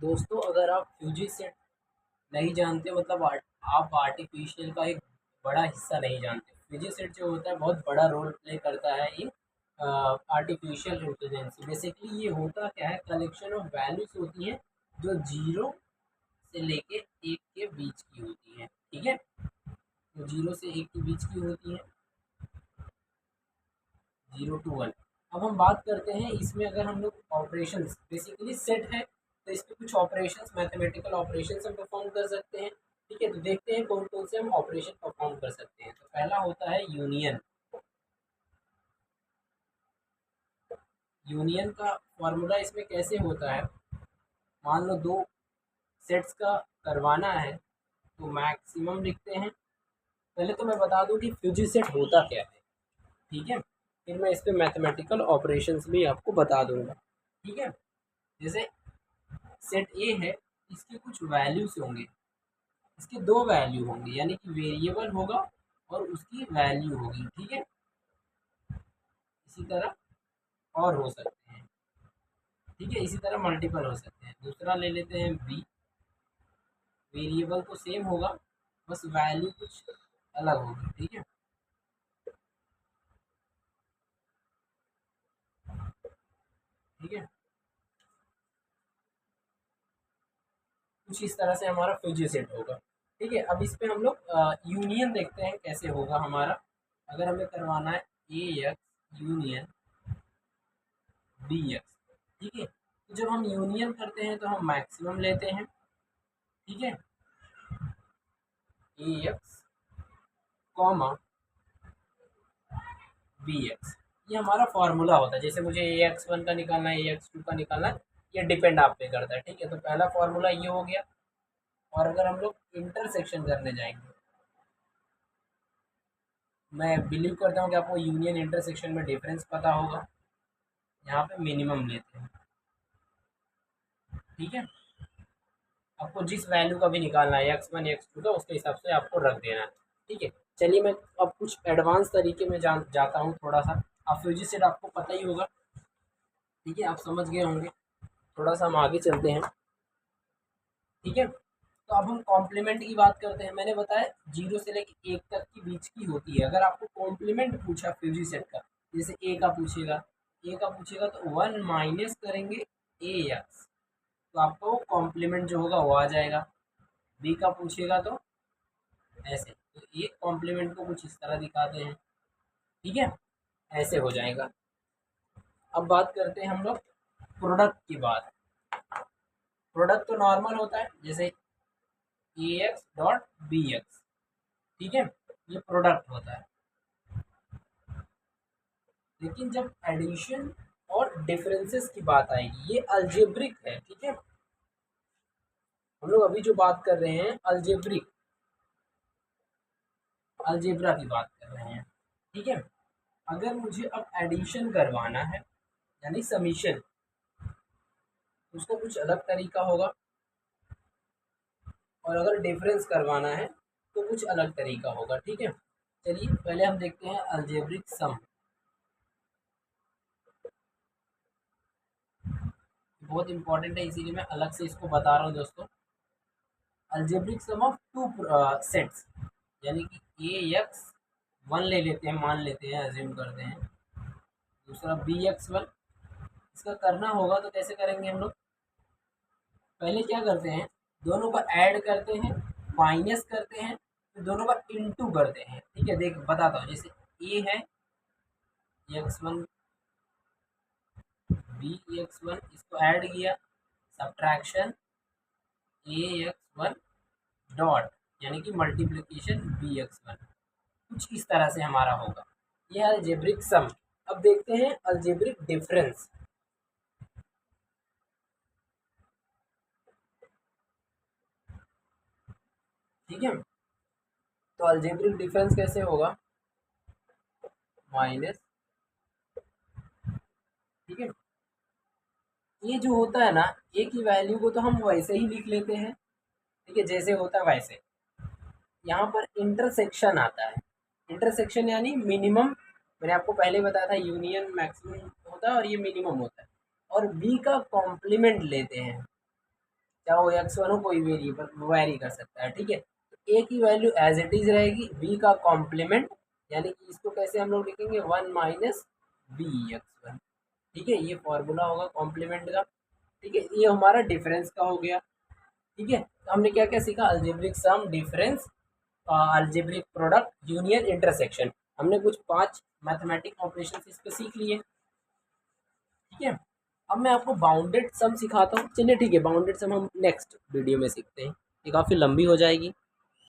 दोस्तों अगर आप फ्यूजी सेट नहीं जानते मतलब आप आर्टिफिशियल का एक बड़ा हिस्सा नहीं जानते। फ्यूजी सेट जो होता है बहुत बड़ा रोल प्ले करता है इन आर्टिफिशियल इंटेलिजेंस। बेसिकली ये होता क्या है, कलेक्शन ऑफ वैल्यूज होती हैं जो जीरो से लेके एक के बीच की होती है। ठीक है, तो जीरो से एक के बीच की होती है, 0 to 1। अब हम बात करते हैं इसमें, अगर हम लोग ऑपरेशंस, बेसिकली सेट है तो इस पे कुछ ऑपरेशंस, मैथमेटिकल ऑपरेशंस हम परफॉर्म कर सकते हैं। ठीक है, तो देखते हैं कौन कौन से हम ऑपरेशन परफॉर्म कर सकते हैं। तो पहला होता है यूनियन। यूनियन का फॉर्मूला इसमें कैसे होता है, मान लो दो सेट्स का करवाना है तो मैक्सिमम लिखते हैं। पहले तो मैं बता दूं कि फ्यूजी सेट होता क्या है, ठीक है, फिर मैं इस पे मैथमेटिकल ऑपरेशंस भी आपको बता दूंगा। ठीक है, जैसे सेट ए है, इसके कुछ वैल्यूज होंगे, इसके दो वैल्यू होंगे, यानी कि वेरिएबल होगा और उसकी वैल्यू होगी। ठीक है, इसी तरह और हो सकते हैं। ठीक है, इसी तरह मल्टीपल हो सकते हैं। दूसरा ले लेते हैं बी, वेरिएबल तो सेम होगा, बस वैल्यू कुछ अलग होगी। ठीक है, ठीक है, कुछ इस तरह से हमारा फ्यूजी सेट होगा। ठीक है, अब इस पे हम लोग यूनियन देखते हैं कैसे होगा हमारा। अगर हमें करवाना है ए एक्स यूनियन बी एक्स। ठीक है, तो जब हम यूनियन करते हैं तो हम मैक्सिमम लेते हैं। ठीक है, ए एक्स कॉमा बी एक्स, ये हमारा फॉर्मूला होता है। जैसे मुझे ए एक्स वन का निकालना है, ए एक्स टू का निकालना है, ये डिपेंड आप पे करता है। ठीक है, तो पहला फॉर्मूला ये हो गया। और अगर हम लोग इंटरसेक्शन करने जाएंगे, मैं बिलीव करता हूँ कि आपको यूनियन इंटरसेक्शन में डिफरेंस पता होगा। यहाँ पे मिनिमम लेते हैं। ठीक है, आपको जिस वैल्यू का भी निकालना है, एक्स वन एक्स टू का, उसके हिसाब से आपको रख देना है। ठीक है, चलिए मैं अब कुछ एडवांस तरीके में जाता हूँ थोड़ा सा। आप फ्यूजी सेट आपको पता ही होगा, ठीक है, आप समझ गए होंगे। थोड़ा सा हम आगे चलते हैं। ठीक है, तो अब हम कॉम्प्लीमेंट की बात करते हैं। मैंने बताया जीरो से लेकर एक तक की बीच की होती है। अगर आपको कॉम्प्लीमेंट पूछा फ्यूजी सेट का, जैसे ए का पूछेगा तो वन माइनस करेंगे ए एक्स, तो आपको कॉम्प्लीमेंट जो होगा वो आ जाएगा। बी का पूछेगा तो ऐसे, तो ये कॉम्प्लीमेंट को कुछ इस तरह दिखाते हैं। ठीक है, ऐसे हो जाएगा। अब बात करते हैं हम लोग प्रोडक्ट की बात। प्रोडक्ट तो नॉर्मल होता है, जैसे ए एक्स डॉट बी एक्स। ठीक है, ये प्रोडक्ट होता है। लेकिन जब एडिशन और डिफरेंसेस की बात आएगी, ये अलजेब्रिक है। ठीक है, हम लोग अभी जो बात कर रहे हैं अलजेब्रा की बात कर रहे हैं। ठीक है, अगर मुझे अब एडिशन करवाना है यानी समीशन, उसका कुछ अलग तरीका होगा। और अगर डिफरेंस करवाना है तो कुछ अलग तरीका होगा। ठीक है, चलिए पहले हम देखते हैं अलजेब्रिक सम। बहुत इंपॉर्टेंट है, इसीलिए मैं अलग से इसको बता रहा हूँ दोस्तों। Algebraic sum of two sets, यानी कि ए एक्स वन ले लेते हैं, मान लेते हैं, अज्यूम करते हैं, दूसरा बी एक्स वन। इसका करना होगा तो कैसे करेंगे हम लोग, पहले क्या करते हैं, दोनों को ऐड करते हैं, माइनस करते हैं, फिर दोनों का इंटू करते हैं। ठीक है, देख बताता हूँ। जैसे ए है X one B X one, इसको ऐड किया, subtraction A X one dot, यानी कि मल्टीप्लिकेशन बी एक्स वन। कुछ इस तरह से हमारा होगा। यह अलजेब्रिक सम। अब देखते हैं अलजेब्रिक डिफरेंस। ठीक है, तो अलजेब्रिक डिफरेंस कैसे होगा, माइनस। ठीक है, ये जो होता है ना, ए की वैल्यू को तो हम वैसे ही लिख लेते हैं। ठीक है, जैसे होता है वैसे। यहाँ पर इंटरसेक्शन आता है। इंटरसेक्शन यानी मिनिमम, मैंने आपको पहले बताया था यूनियन मैक्सिमम होता है और ये मिनिमम होता है। और बी का कॉम्प्लीमेंट लेते हैं। चाहे वो x1 हो, कोई वेरिएबल वेरी कर सकता है, ठीक है। ए की वैल्यू एज इट इज रहेगी, बी का कॉम्प्लीमेंट, यानी कि इसको कैसे हम लोग लिखेंगे, 1 माइनस बी एक्स वन, ठीक है। ये फॉर्मूला होगा कॉम्प्लीमेंट का, ठीक है। ये हमारा डिफरेंस का हो गया, ठीक है। तो हमने क्या क्या सीखा, algebraic sum, difference, algebraic product, union, intersection. हमने कुछ 5 मैथमेटिक ऑपरेशन इस पे सीख लिए, ठीक है। अब मैं आपको बाउंडेड सम सिखाता हूँ, चलिए ठीक है, बाउंडेड सम हम नेक्स्ट वीडियो में सीखते हैं, ये काफ़ी लंबी हो जाएगी।